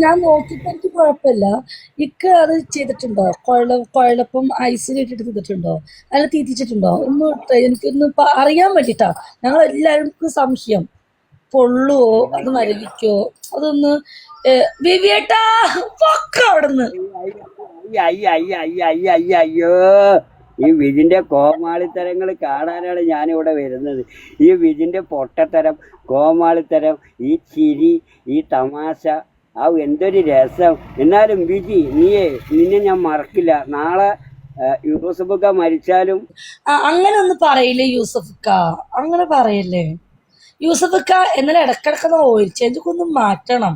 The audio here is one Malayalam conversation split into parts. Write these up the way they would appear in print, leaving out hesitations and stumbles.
ഞാൻ നോക്കിയപ്പോ എനിക്ക് കുഴപ്പമില്ല. ഇക്ക അത് ചെയ്തിട്ടുണ്ടോ? കുഴലപ്പം ഐസിലിട്ടിട്ട് ചെയ്തിട്ടുണ്ടോ? അല്ല തീറ്റിച്ചിട്ടുണ്ടോ? ഒന്ന് എനിക്കൊന്ന് അറിയാൻ വേണ്ടിട്ടാ. ഞങ്ങൾ എല്ലാവർക്കും സംശയം. പൊള്ളുവോ? അത് മരവിക്കോ? അതൊന്ന് വിവിയേട്ടാ പൊക്ക അവിടുന്ന്. അയ്യ അയ്യ അയ്യ അയ്യ അയ്യ അയ്യോ, ഈ വിജിന്റെ കോമാളിത്തരങ്ങൾ കാണാനാണ് ഞാനിവിടെ വരുന്നത്. ഈ വിജിന്റെ പൊട്ടത്തരം, കോമാളിത്തരം, ഈ ചിരി, ഈ തമാശ, ആ എന്തൊരു രസം. എന്നാലും വിജി, നിന്നെ ഞാൻ മറക്കില്ല. നാളെ യൂസഫൊക്കെ മരിച്ചാലും അങ്ങനെ ഒന്നും പറയില്ലേ യൂസഫക്ക, അങ്ങനെ പറയല്ലേ യൂസഫക്ക. എന്നാലും ഇടക്കിടക്കുന്ന ഓയിൽ ചേഞ്ച് ഒന്ന് മാറ്റണം.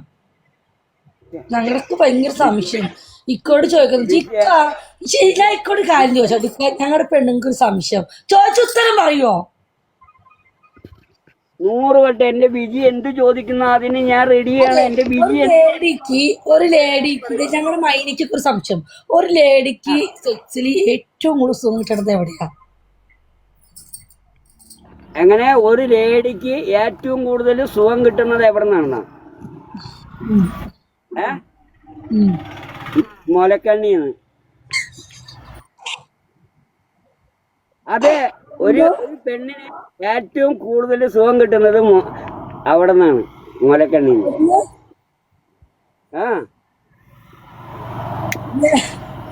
ഞങ്ങൾക്ക് ഭയങ്കര സംശയം. ഇക്കോട് ചോദിക്കുന്നത് ഇക്ക, ഞാൻ ഇക്കോട് കാര്യം ചോദിച്ചോ. ഇക്ക, ഞങ്ങളുടെ പെണ്ണുങ്ങൾക്ക് ഒരു സംശയം ചോദിച്ച ഉത്തരം പറയുമോ? 100 വട്ടം എന്റെ ബിജി എന്ത് ചോദിക്കുന്ന അതിന് ഞാൻ റെഡിയാണ്. എന്റെ ബിജി ഒരു ലേഡിക്ക് ഞങ്ങളുടെ മൈനിക്ക് ഒരു സംശയം. ഒരു ലേഡിക്ക് സെക്സിലി ഏറ്റവും കൂടുതൽ സുഖം കിട്ടണത് എവിടെയാ? എങ്ങനെ ഒരു ലേഡിക്ക് ഏറ്റവും കൂടുതൽ സുഖം കിട്ടുന്നത് എവിടെ നിന്നാണ്? മുലക്കണ്ണിന്ന്. അതെ, ഒരു പെണ്ണിന് ഏറ്റവും കൂടുതൽ സുഖം കിട്ടുന്നത് അവിടെ നിന്നാണ്, മുലക്കണ്ണിന്ന്. ആ,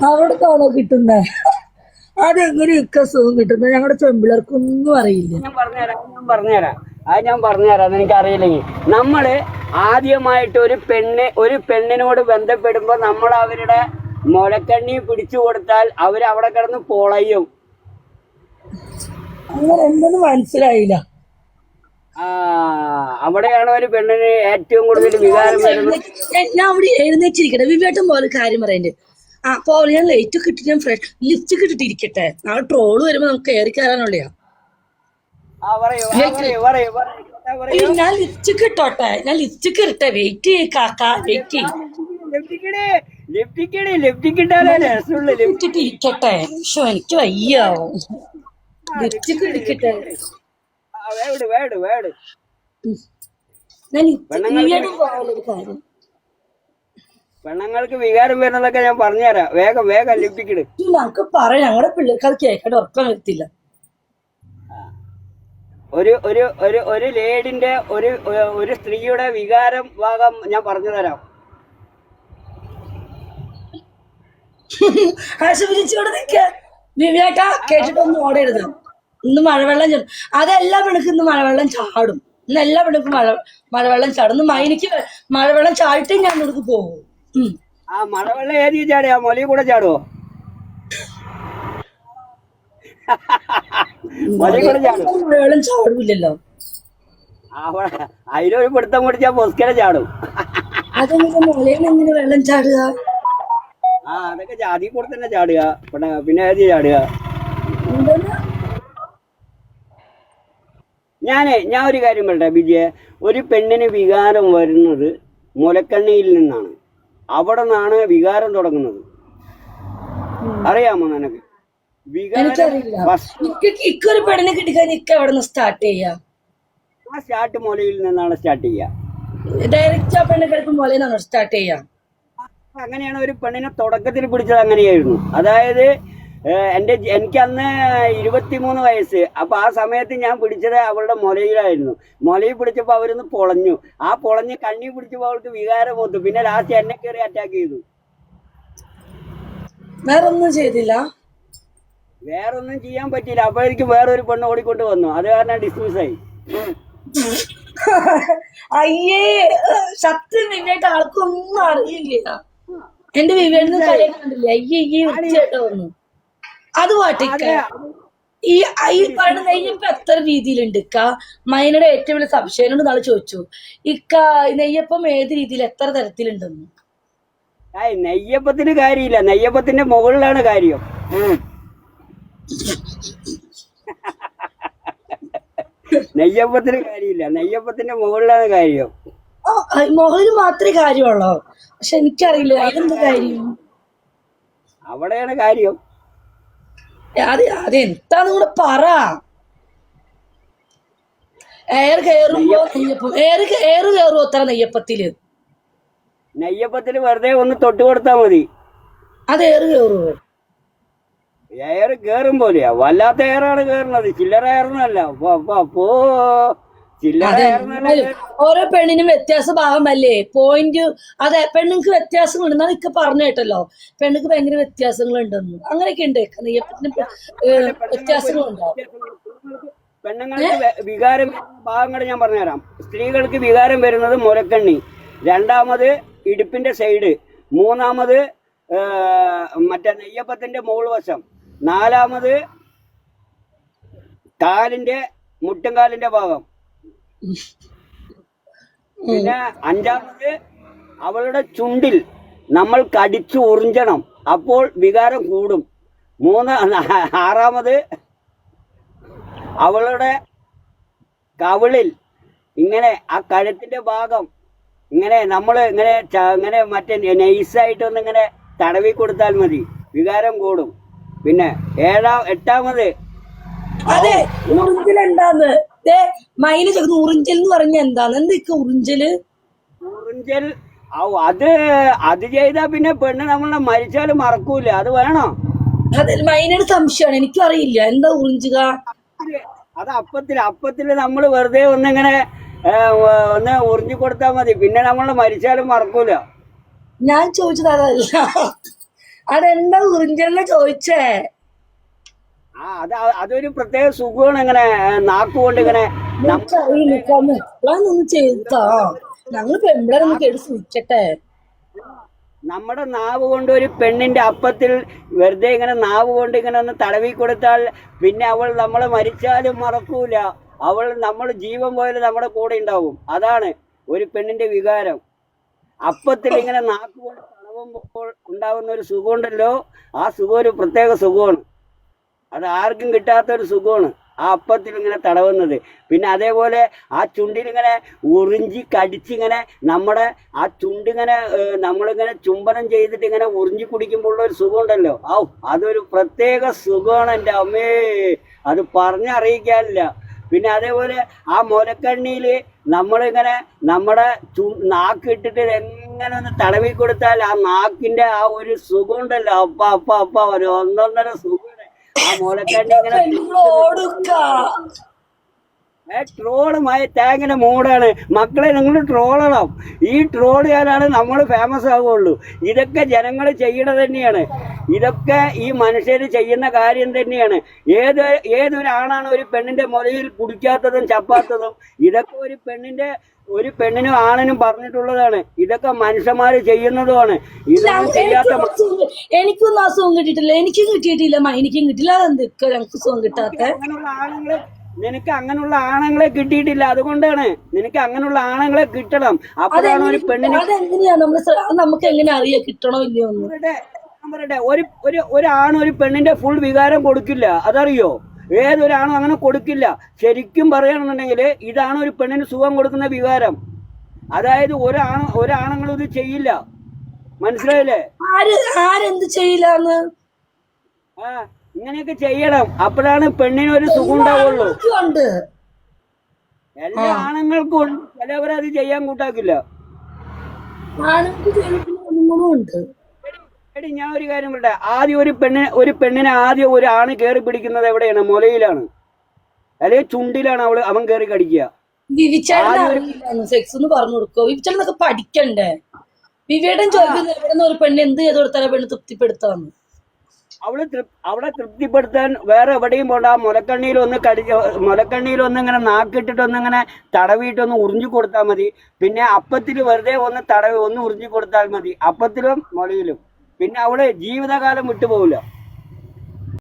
അവിടുന്നാണോ കിട്ടുന്നത്? അതെങ്ങനെ ഇക്ക സുഖം കിട്ടുന്നത്? ഞങ്ങളുടെ പെമ്പിളർക്കൊന്നും അറിയില്ല. ഞാൻ പറഞ്ഞുതരാം എനിക്ക് അറിയില്ലെങ്കിൽ. നമ്മള് ആദ്യമായിട്ട് ഒരു പെണ്ണിനോട് ബന്ധപ്പെടുമ്പോ നമ്മൾ അവരുടെ മുലക്കണ്ണി പിടിച്ചു കൊടുത്താൽ അവരവിടെ കിടന്ന് പൊളയും. അങ്ങനെ എന്തെന്ന് മനസ്സിലായില്ല. അവിടെയാണ് ഒരു പെണ്ണിന് ഏറ്റവും കൂടുതൽ വികാരം വരുന്നത്. ഞാൻ അവിടെ എഴുന്നേറ്റിരിക്കട്ടെ, വിവേട്ടം പോലെ കാര്യം പറയണ്ടേ. പോലെ ഞാൻ ലൈറ്റ് കിട്ടിട്ട് ഞാൻ ഫ്രഷ് ലിപ്സ്റ്റിക് ഇട്ടിട്ടിരിക്കട്ടെ. നാളെ ട്രോള് വരുമ്പോ നമുക്ക് കയറി കയറാനുള്ളയാ. ഞാൻ ലിപ്സ്റ്റിക് ഇട്ടോട്ടെ, ഞാൻ ലിപ്സ്റ്റിക് ഇരട്ടെ. വെയിറ്റ് ചെയ്യ് കാക്ക, വെയിറ്റ് ചെയ്യ്. ഇട്ടിട്ടിരിക്കട്ടെ. ഷോ എനിക്ക് വയ്യാവോ. ലിപ്സ്റ്റിക് ഇരിക്കട്ടെ. ഞാൻ ഒരു കാര്യം, പെണ്ണുങ്ങൾക്ക് വികാരം വരുന്നതൊക്കെ ഞാൻ പറഞ്ഞുതരാം. വേഗം ലിപ്റ്റിക്കിട്. ഞങ്ങൾക്ക് പറയാം, ഞങ്ങളുടെ പിള്ളേർക്ക് അത് കേൾക്കേണ്ട ഉറക്കം വരത്തില്ല. ഒരു ലേഡിന്റെ ഒരു സ്ത്രീയുടെ വികാരം ഭാഗം ഞാൻ പറഞ്ഞു തരാം. ആശുപത്രിച്ചോട് നിൽക്ക വിവേക, കേട്ടിട്ടൊന്നും ഓടരുത്. ഇന്ന് മഴവെള്ളം ചാടും. അതെല്ലാ പെണ്ണുക്കും ഇന്ന് മഴവെള്ളം ചാടും. ഇന്ന് എല്ലാ പെണ്ണുക്കും മഴവെള്ളം ചാടും. ഇന്ന് മൈനിക്ക് മഴവെള്ളം ചാടിട്ടേ ഞാൻ ഇവിടേക്ക് പോകും. ആ മഴവെള്ളം ഏതി ചാടിയാ? മൊലയിൽ കൂടെ ചാടുവോ? മഴവെള്ളം ചാടൂല്ലല്ലോ. അതിലൊരു പിടുത്തം പിടിച്ചാ പൊസ്കര ചാടും. അതെങ്ങനെ മൊലയിൽ എങ്ങനെ വെള്ളം ചാടുക? അതൊക്കെ ജാതി കൂടെ തന്നെ ചാടുക. പിന്നെ ഏതി ചാടുക? ഞാൻ ഒരു കാര്യം പറയട്ടെ ബിജിയെ. ഒരു പെണ്ണിന് വികാരം വരുന്നത് മുലക്കണ്ണിയിൽ നിന്നാണ്. അവിടെ നിന്നാണ് വികാരം തുടങ്ങുന്നത്. അറിയാമോ നിനക്ക്? ഇക്കൊരു പെണ്ണിനെ കിട്ടിക്കാൻ ഇക്ക എവിടെ നിന്ന് സ്റ്റാർട്ട് ചെയ്യാ? സ്റ്റാർട്ട് മുലയിൽ നിന്നാണ് സ്റ്റാർട്ട് ചെയ്യാ. ഡയറക്റ്റ് ആ പെണ്ണ് കിടക്കും മുലയിൽ നിന്നാണ് സ്റ്റാർട്ട് ചെയ്യാ. അങ്ങനെയാണ് ഒരു പെണ്ണിനെ തുടക്കത്തിൽ പിടിച്ചത്. അങ്ങനെയായിരുന്നു. അതായത് എനിക്ക് അന്ന് 23 വയസ്സ്. അപ്പൊ ആ സമയത്ത് ഞാൻ പിടിച്ചത് അവളുടെ മുലയിലായിരുന്നു. മുലയിൽ പിടിച്ചപ്പോ അവരൊന്ന് പൊളഞ്ഞു. ആ പൊളഞ്ഞ് കണ്ണി പിടിച്ചപ്പോ അവൾക്ക് വികാരം വന്നു. പിന്നെ ലാസ്റ്റ് എന്നെ കയറി അറ്റാക്ക് ചെയ്തു. വേറൊന്നും ചെയ്തില്ല, വേറൊന്നും ചെയ്യാൻ പറ്റിയില്ല. അപ്പോഴേക്കും വേറൊരു പെണ്ണ് ഓടിക്കൊണ്ട് വന്നു. അത് കാരണം ഡിസ്മിസ് ആയി. അയ്യേ, സത്യം നിന്നായിട്ട് ആൾക്കൊന്നും അറിയില്ല. എന്റെ വിവേക് കളിയെ കണ്ടില്ലേ? അയ്യേ ഉച്ചയായിട്ട് വന്നു. അത് പാട്ടിക്ക ഈ പറയുന്ന നെയ്യപ്പം എത്ര രീതിയിലുണ്ട് ഇക്ക? മൈനയുടെ ഏറ്റവും വലിയ സംശയം നാളെ ചോദിച്ചു. ഇക്ക നെയ്യപ്പം ഏത് രീതിയിൽ എത്ര തരത്തിലുണ്ടെന്ന്? നെയ്യപ്പത്തിന് കാര്യമില്ല, നെയ്യപ്പത്തിന്റെ മുകളിലാണ് കാര്യം. നെയ്യപ്പത്തിന് കാര്യമില്ല, നെയ്യപ്പത്തിന്റെ മുകളിലാണ് കാര്യം. മുകളിൽ മാത്രമേ കാര്യമുള്ളൂ. പക്ഷെ എനിക്കറിയില്ല അതിലെന്ത് കാര്യം. അവിടെയാണ് കാര്യം. അതെന്താന്ന് കൂടെ പറ. എയർ കയറുമ്പോ നെയ്യപ്പം, എയർ കയറുമോ അത്ര നെയ്യപ്പത്തില്? നെയ്യപ്പത്തിന് വെറുതെ ഒന്ന് തൊട്ട് കൊടുത്താൽ മതി. അത് ഏറ് കയറുമോ? എയർ കേറും പോലെയാ, വല്ലാത്ത എയറാണ് കേറുന്നത്, ചില്ലറ എയറൊന്നല്ല. അപ്പോ ചില്ലറ എയർന്നല്ല. ഓരോ പെണ്ണിനും വ്യത്യാസ ഭാവമല്ലേ പോയിന്റ്. അതെ, പെണ്ണുങ്ങൾക്ക് വ്യത്യാസങ്ങളുണ്ട്. എന്നാ നിക്ക് പറഞ്ഞു കേട്ടല്ലോ, പെണ്ണുക്ക് ഭയങ്കര വ്യത്യാസങ്ങളുണ്ടെന്ന്. അങ്ങനെയൊക്കെ ഉണ്ട്. നെയ്യപ്പത്തിന് വ്യത്യാസങ്ങളുണ്ടോ? പെണ്ണുങ്ങൾക്ക് വികാരം വരുന്ന ഭാഗങ്ങൾ ഞാൻ പറഞ്ഞുതരാം. സ്ത്രീകൾക്ക് വികാരം വരുന്നത് മുലക്കണ്ണി, രണ്ടാമത് ഇടുപ്പിന്റെ സൈഡ്, മൂന്നാമത് മറ്റേ നെയ്യപ്പത്തിന്റെ മോൾ വശം, നാലാമത് കാലിന്റെ മുട്ടുംകാലിന്റെ ഭാഗം, പിന്നെ അഞ്ചാമത് അവളുടെ ചുണ്ടിൽ നമ്മൾ കടിച്ചു ഉറിഞ്ചണം, അപ്പോൾ വികാരം കൂടും. ആറാമത് അവളുടെ കവിളിൽ ഇങ്ങനെ ആ കഴുത്തിന്റെ ഭാഗം ഇങ്ങനെ നമ്മൾ ഇങ്ങനെ മറ്റേ നൈസായിട്ടൊന്ന് ഇങ്ങനെ തടവി കൊടുത്താൽ മതി, വികാരം കൂടും. പിന്നെ എട്ടാമത് അതെ, ഉറിഞ്ചൽ എന്താന്ന് മയില് ചോദിക്കുന്നു. ഉറിഞ്ചൽ എന്ന് പറഞ്ഞ എന്താന്ന്? എന്തൊക്കെ ഉറിഞ്ചല്? ഉറിഞ്ചൽ അത് ചെയ്താ പിന്നെ പെണ്ണ് നമ്മളെ മരിച്ചാലും മറക്കൂല. അത് വേണോ? അതെ, മൈനയുടെ സംശയമാണ്, എനിക്കും അറിയില്ല എന്താ ഉറിഞ്ചുക. അത് അപ്പത്തില് നമ്മൾ വെറുതെ ഒന്നിങ്ങനെ ഒന്ന് ഉറിഞ്ഞു കൊടുത്താൽ മതി, പിന്നെ നമ്മളെ മരിച്ചാലും മറക്കൂല. ഞാൻ ചോദിച്ചത് അതല്ല, അതെന്താ ഉറിഞ്ചലിനെ ചോദിച്ചേ. അതൊരു പ്രത്യേക സുഖമാണ്, ഇങ്ങനെ നാക്കുകൊണ്ട് ഇങ്ങനെ ഒന്ന് ചെയ്താ ഞങ്ങള് പെമ്പിളൊന്ന് കേട്ട് സൂക്ഷിക്കട്ടെ. നമ്മുടെ നാവ് കൊണ്ട് ഒരു പെണ്ണിന്റെ അപ്പത്തിൽ വെറുതെ ഇങ്ങനെ നാവ് കൊണ്ട് ഇങ്ങനെ ഒന്ന് തടവി കൊടുത്താൽ പിന്നെ അവൾ നമ്മളെ മരിച്ചാലും മറക്കൂല. അവൾ നമ്മൾ ജീവൻ പോയാലും നമ്മുടെ കൂടെ ഉണ്ടാവും. അതാണ് ഒരു പെണ്ണിന്റെ വികാരം. അപ്പത്തിൽ ഇങ്ങനെ നാക്ക് കൊണ്ട് തടവുമ്പോൾ ഉണ്ടാവുന്ന ഒരു സുഖമുണ്ടല്ലോ, ആ സുഖം ഒരു പ്രത്യേക സുഖമാണ്. അത് ആർക്കും കിട്ടാത്ത ഒരു സുഖമാണ് ആ അപ്പത്തിൽ ഇങ്ങനെ തടവുന്നത്. പിന്നെ അതേപോലെ ആ ചുണ്ടിലിങ്ങനെ ഉറിഞ്ചി കടിച്ചിങ്ങനെ നമ്മുടെ ആ ചുണ്ടിങ്ങനെ നമ്മളിങ്ങനെ ചുംബനം ചെയ്തിട്ട് ഇങ്ങനെ ഉറിഞ്ചി കുടിക്കുമ്പോൾ ഉള്ള ഒരു സുഖമുണ്ടല്ലോ, അതൊരു പ്രത്യേക സുഖമാണ്. എൻ്റെ അമ്മേ, അത് പറഞ്ഞറിയിക്കാനില്ല. പിന്നെ അതേപോലെ ആ മുലക്കണ്ണിയിൽ നമ്മളിങ്ങനെ നമ്മുടെ നാക്ക് ഇട്ടിട്ട് എങ്ങനെ ഒന്ന് തടവി കൊടുത്താൽ ആ നാക്കിന്റെ ആ ഒരു സുഖമുണ്ടല്ലോ, അപ്പ ഒരു ഒന്നൊന്നര സുഖം. ആ മുലക്കണ്ണി ഇങ്ങനെ ട്രോളുമായി തേങ്ങനെ മൂടാണ്. മക്കളെ, നിങ്ങൾ ട്രോളണം. ഈ ട്രോൾ ചെയ്യാനാണ് നമ്മൾ ഫേമസ് ആവുള്ളൂ. ഇതൊക്കെ ജനങ്ങൾ ചെയ്യണത് തന്നെയാണ്. ഇതൊക്കെ ഈ മനുഷ്യർ ചെയ്യുന്ന കാര്യം തന്നെയാണ്. ഏതൊരാണാണ് ഒരു പെണ്ണിന്റെ മുലയിൽ കുടിക്കാത്തതും ചപ്പാത്തതും? ഇതൊക്കെ ഒരു പെണ്ണിനും ആണിനും പറഞ്ഞിട്ടുള്ളതാണ്. ഇതൊക്കെ മനുഷ്യന്മാര് ചെയ്യുന്നതുമാണ്. ഇതൊന്നും ചെയ്യാത്ത എനിക്കൊന്നും ആ സുഖം കിട്ടിയിട്ടില്ല. എനിക്കും കിട്ടിയിട്ടില്ല, എനിക്കും കിട്ടില്ല. അതെന്തൊക്കെ ഞങ്ങൾക്ക് സുഖം കിട്ടാത്ത? നിനക്ക് അങ്ങനെയുള്ള ആണുങ്ങളെ കിട്ടിയിട്ടില്ല, അതുകൊണ്ടാണ്. നിനക്ക് അങ്ങനെയുള്ള ആണുങ്ങളെ കിട്ടണം. അപ്പോഴാണ് ഒരു പെണ്ണിന്. അതെങ്ങനെയാ നമുക്ക് എങ്ങനെ അറിയാം കിട്ടണോ ഇല്ലയോ? പറയട്ടെ, ഒരു ആണ് ഒരു പെണ്ണിന്റെ ഫുൾ വികാരം കൊടുക്കില്ല, അതറിയോ? ഏതൊരാണും അങ്ങനെ കൊടുക്കില്ല. ശരിക്കും പറയുകയാണെന്നുണ്ടെങ്കിൽ ഇതാണ് ഒരു പെണ്ണിന് സുഖം കൊടുക്കുന്ന വികാരം. അതായത് ഒരാണുങ്ങളും ഇത് ചെയ്യില്ല. മനസ്സിലായില്ലേ? ആരെന്ത് ചെയ്യില്ലാന്ന്? ഇങ്ങനെയൊക്കെ ചെയ്യണം, അപ്പോഴാണ് പെണ്ണിന് ഒരു സുഖം ഉണ്ടാവുള്ളൂ. എല്ലാ ആണുങ്ങൾക്കും ഉണ്ട്, ചിലവരത് ചെയ്യാൻ കൂട്ടാക്കില്ല. എടി, ഞാൻ ഒരു കാര്യം പറയട്ടെ. ആദ്യം ഒരു പെണ്ണിനെ ആദ്യം ഒരു ആണ് കയറി പിടിക്കുന്നത് എവിടെയാണ്? മുലയിലാണ്, അല്ലെങ്കിൽ ചുണ്ടിലാണ് അവൻ കയറി കടിക്കുക. സെക്സ് ഒന്ന് പറഞ്ഞു കൊടുക്കോ? വിവിച്ചേട്ടനൊക്കെ പഠിക്കണ്ടേ? വിവേടൻ ചോദിക്കുന്നത് എവിടെ ഒരു പെണ്ണ് എന്ത് ചെയ്ത് കൊടുത്താലും പെണ്ണ് തൃപ്തിപ്പെടുത്താന്ന്. അവളെ തൃപ്തിപ്പെടുത്താൻ വേറെ എവിടെയും പോണ്ട. മുലക്കണ്ണിയിൽ ഒന്ന് ഇങ്ങനെ നാക്കിട്ടിട്ടൊന്നിങ്ങനെ തടവിയിട്ടൊന്ന് ഉറിഞ്ഞു കൊടുത്താൽ മതി. പിന്നെ അപ്പത്തിൽ വെറുതെ ഒന്ന് ഉറിഞ്ഞു കൊടുത്താൽ മതി, അപ്പത്തിലും മുലയിലും. പിന്നെ അവള് ജീവിതകാലം വിട്ടുപോകില്ല.